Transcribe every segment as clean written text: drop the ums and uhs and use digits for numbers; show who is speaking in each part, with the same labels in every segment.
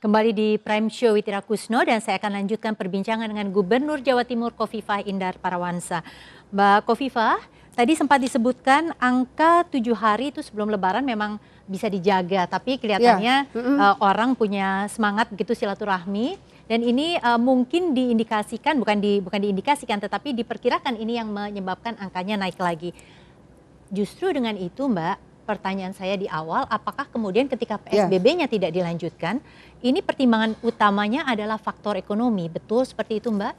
Speaker 1: Kembali di Prime Show with Ira Kusno dan saya akan lanjutkan perbincangan dengan Gubernur Jawa Timur Kofifah Indar Parawansa. Mbak Kofifah, tadi sempat disebutkan angka 7 hari itu sebelum Lebaran memang bisa dijaga, tapi kelihatannya orang punya semangat begitu silaturahmi dan ini mungkin diindikasikan, bukan diindikasikan tetapi diperkirakan ini yang menyebabkan angkanya naik lagi. Justru dengan itu Mbak, pertanyaan saya di awal, apakah kemudian ketika PSBB-nya tidak dilanjutkan, ini pertimbangan utamanya adalah faktor ekonomi, betul seperti itu Mbak?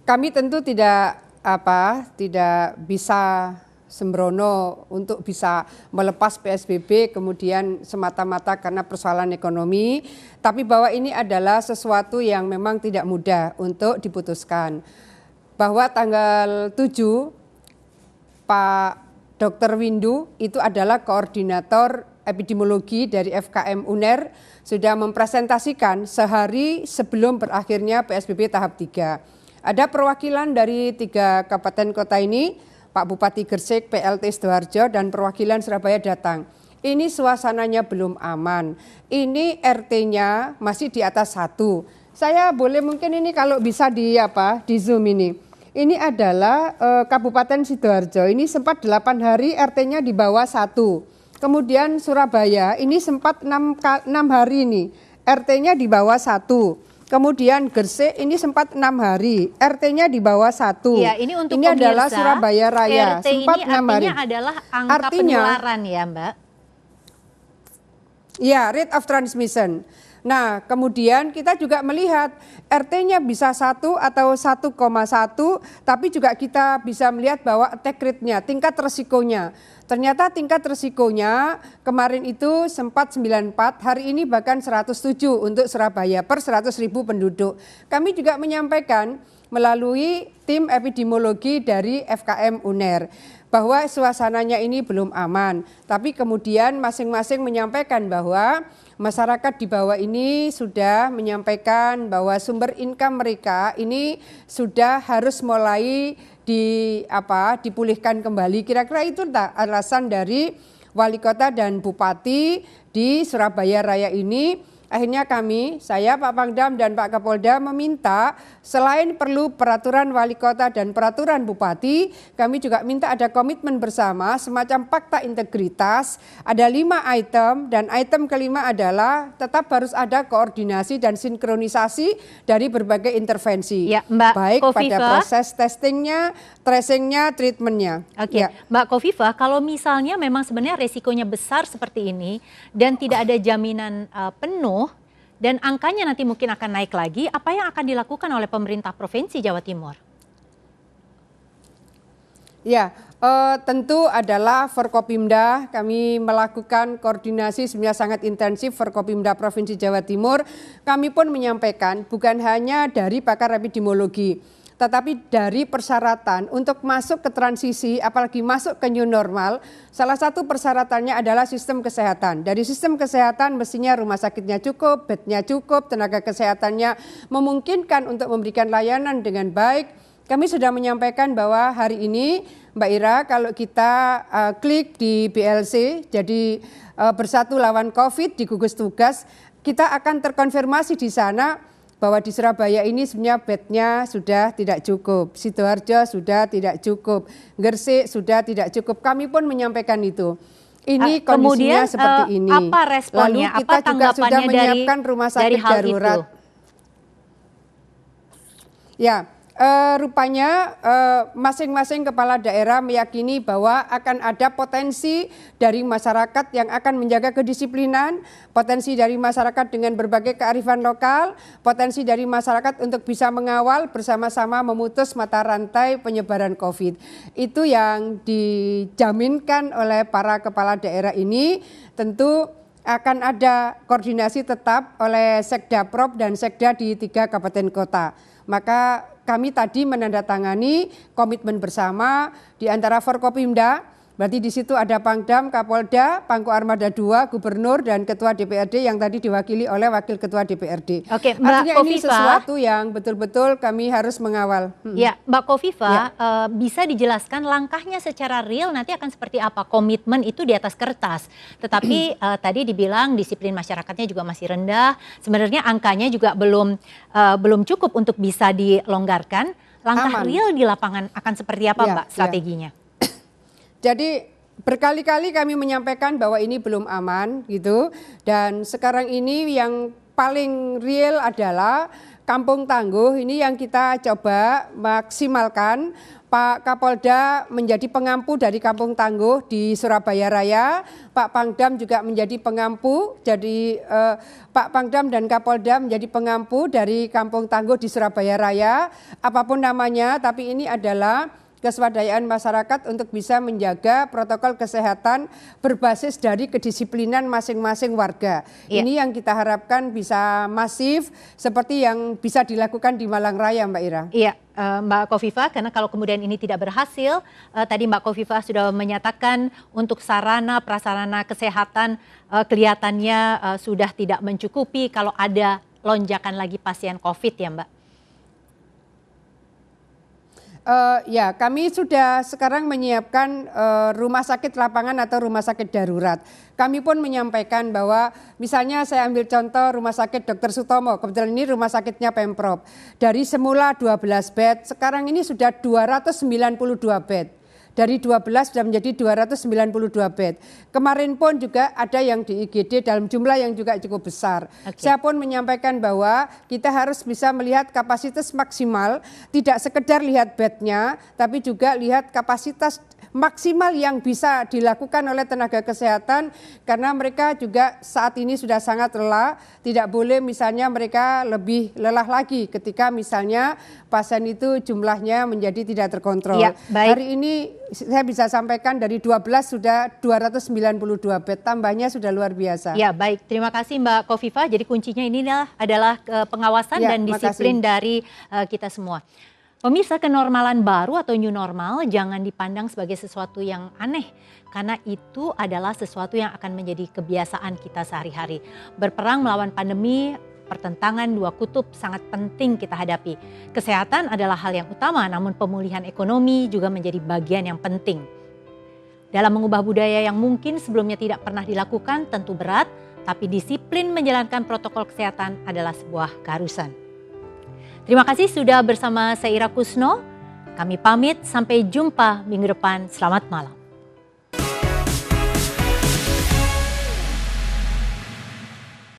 Speaker 2: Kami tentu tidak bisa sembrono untuk bisa melepas PSBB kemudian semata-mata karena persoalan ekonomi, tapi bahwa ini adalah sesuatu yang memang tidak mudah untuk diputuskan. Bahwa tanggal 7 Pak Dr. Windu itu adalah koordinator epidemiologi dari FKM UNER sudah mempresentasikan sehari sebelum berakhirnya PSBB tahap 3. Ada perwakilan dari 3 kabupaten kota ini, Pak Bupati Gresik, PLT Sidoarjo dan perwakilan Surabaya datang. Ini suasananya belum aman. Ini RT-nya masih di atas 1. Saya boleh mungkin ini kalau bisa di Zoom ini. Ini adalah Kabupaten Sidoarjo, ini sempat 8 hari RT-nya di bawah 1. Kemudian Surabaya ini sempat 6 hari nih, RT-nya di bawah 1. Kemudian Gresik ini sempat 6 hari, RT-nya di bawah 1.
Speaker 1: Ya, ini untuk
Speaker 2: ini
Speaker 1: pemirsa,
Speaker 2: adalah Surabaya Raya,
Speaker 1: RT
Speaker 2: sempat
Speaker 1: ini
Speaker 2: 6 hari.
Speaker 1: Artinya adalah angka penularan ya Mbak?
Speaker 2: Ya, rate of transmission. Nah, kemudian kita juga melihat RT-nya bisa 1 atau 1,1, tapi juga kita bisa melihat bahwa attack rate-nya, tingkat resikonya. Ternyata tingkat resikonya kemarin itu sempat 94, hari ini bahkan 107 untuk Surabaya per 100.000 penduduk. Kami juga menyampaikan melalui tim epidemiologi dari FKM UNER bahwa suasananya ini belum aman. Tapi kemudian masing-masing menyampaikan bahwa masyarakat di bawah ini sudah menyampaikan bahwa sumber income mereka ini sudah harus mulai dipulihkan kembali. Kira-kira itu alasan dari wali kota dan bupati di Surabaya Raya ini. Akhirnya saya Pak Pangdam dan Pak Kapolda meminta selain perlu peraturan wali kota dan peraturan bupati, kami juga minta ada komitmen bersama semacam fakta integritas, ada 5 item dan item kelima adalah tetap harus ada koordinasi dan sinkronisasi dari berbagai intervensi,
Speaker 1: ya, Mbak
Speaker 2: baik
Speaker 1: Kofifah,
Speaker 2: pada proses testingnya, tracingnya, treatmentnya.
Speaker 1: Oke, ya. Mbak Kofifah, kalau misalnya memang sebenarnya resikonya besar seperti ini dan tidak ada jaminan penuh, dan angkanya nanti mungkin akan naik lagi, apa yang akan dilakukan oleh pemerintah Provinsi Jawa Timur?
Speaker 2: Ya, tentu adalah Forkopimda, kami melakukan koordinasi sebenarnya sangat intensif Forkopimda Provinsi Jawa Timur. Kami pun menyampaikan bukan hanya dari pakar epidemiologi, tetapi dari persyaratan untuk masuk ke transisi, apalagi masuk ke new normal, salah satu persyaratannya adalah sistem kesehatan. Dari sistem kesehatan mestinya rumah sakitnya cukup, bednya cukup, tenaga kesehatannya memungkinkan untuk memberikan layanan dengan baik. Kami sudah menyampaikan bahwa hari ini Mbak Ira, kalau kita klik di BLC, jadi Bersatu Lawan COVID di gugus tugas, kita akan terkonfirmasi di sana bahwa di Surabaya ini sebenarnya bednya sudah tidak cukup, Sidoarjo sudah tidak cukup, Gresik sudah tidak cukup. Kami pun menyampaikan itu. Ini kondisinya seperti ini.
Speaker 1: Apa responnya?
Speaker 2: Lalu kita juga sudah menyiapkan rumah sakit darurat. Ya, rupanya masing-masing kepala daerah meyakini bahwa akan ada potensi dari masyarakat yang akan menjaga kedisiplinan, potensi dari masyarakat dengan berbagai kearifan lokal, potensi dari masyarakat untuk bisa mengawal bersama-sama memutus mata rantai penyebaran COVID. Itu yang dijaminkan oleh para kepala daerah ini. Tentu akan ada koordinasi tetap oleh Sekda Prop dan Sekda di 3 kabupaten kota. Maka kami tadi menandatangani komitmen bersama di antara Forkopimda, Berarti di situ ada Pangdam, Kapolda, Pangku Armada 2, Gubernur, dan Ketua DPRD yang tadi diwakili oleh Wakil Ketua DPRD.
Speaker 1: Oke, Mbak
Speaker 2: Artinya ini
Speaker 1: Kofifa,
Speaker 2: sesuatu yang betul-betul kami harus mengawal.
Speaker 1: ya, Mbak Kofifa, bisa dijelaskan langkahnya secara real nanti akan seperti apa? Komitmen itu di atas kertas, tetapi tadi dibilang disiplin masyarakatnya juga masih rendah. Sebenarnya angkanya juga belum cukup untuk bisa dilonggarkan. Langkah real di lapangan akan seperti apa, Mbak, strateginya?
Speaker 2: Jadi berkali-kali kami menyampaikan bahwa ini belum aman gitu, dan sekarang ini yang paling real adalah Kampung Tangguh ini yang kita coba maksimalkan. Pak Kapolda menjadi pengampu dari Kampung Tangguh di Surabaya Raya, Pak Pangdam juga menjadi pengampu, jadi Pak Pangdam dan Kapolda menjadi pengampu dari Kampung Tangguh di Surabaya Raya, apapun namanya, tapi ini adalah keswadayaan masyarakat untuk bisa menjaga protokol kesehatan berbasis dari kedisiplinan masing-masing warga. Ini yang kita harapkan bisa masif seperti yang bisa dilakukan di Malang Raya, Mbak Ira.
Speaker 1: Iya, Mbak Kofifa, karena kalau kemudian ini tidak berhasil, tadi Mbak Kofifa sudah menyatakan untuk sarana prasarana kesehatan kelihatannya sudah tidak mencukupi kalau ada lonjakan lagi pasien COVID ya, Mbak?
Speaker 2: Ya, kami sudah sekarang menyiapkan rumah sakit lapangan atau rumah sakit darurat. Kami pun menyampaikan bahwa misalnya saya ambil contoh Rumah Sakit Dr. Sutomo, kebetulan ini rumah sakitnya Pemprov. Dari semula 12 bed, sekarang ini sudah 292 bed. Dari 12 sudah menjadi 292 bed. Kemarin pun juga ada yang di IGD dalam jumlah yang juga cukup besar. Saya pun menyampaikan bahwa kita harus bisa melihat kapasitas maksimal, tidak sekedar lihat bednya, tapi juga lihat kapasitas maksimal yang bisa dilakukan oleh tenaga kesehatan, karena mereka juga saat ini sudah sangat lelah. Tidak boleh misalnya mereka lebih lelah lagi ketika misalnya pasien itu jumlahnya menjadi tidak terkontrol.
Speaker 1: Ya,
Speaker 2: hari ini saya bisa sampaikan dari 12 sudah 292 bed, tambahnya sudah luar biasa.
Speaker 1: Ya, baik, terima kasih Mbak Kofifa. Jadi kuncinya ini adalah pengawasan dan disiplin dari kita semua. Pemirsa, kenormalan baru atau new normal jangan dipandang sebagai sesuatu yang aneh, karena itu adalah sesuatu yang akan menjadi kebiasaan kita sehari-hari. Berperang melawan pandemi, pertentangan dua kutub sangat penting kita hadapi. Kesehatan adalah hal yang utama, namun pemulihan ekonomi juga menjadi bagian yang penting. Dalam mengubah budaya yang mungkin sebelumnya tidak pernah dilakukan tentu berat, tapi disiplin menjalankan protokol kesehatan adalah sebuah keharusan. Terima kasih sudah bersama saya Ira Kusno. Kami pamit, sampai jumpa minggu depan. Selamat malam.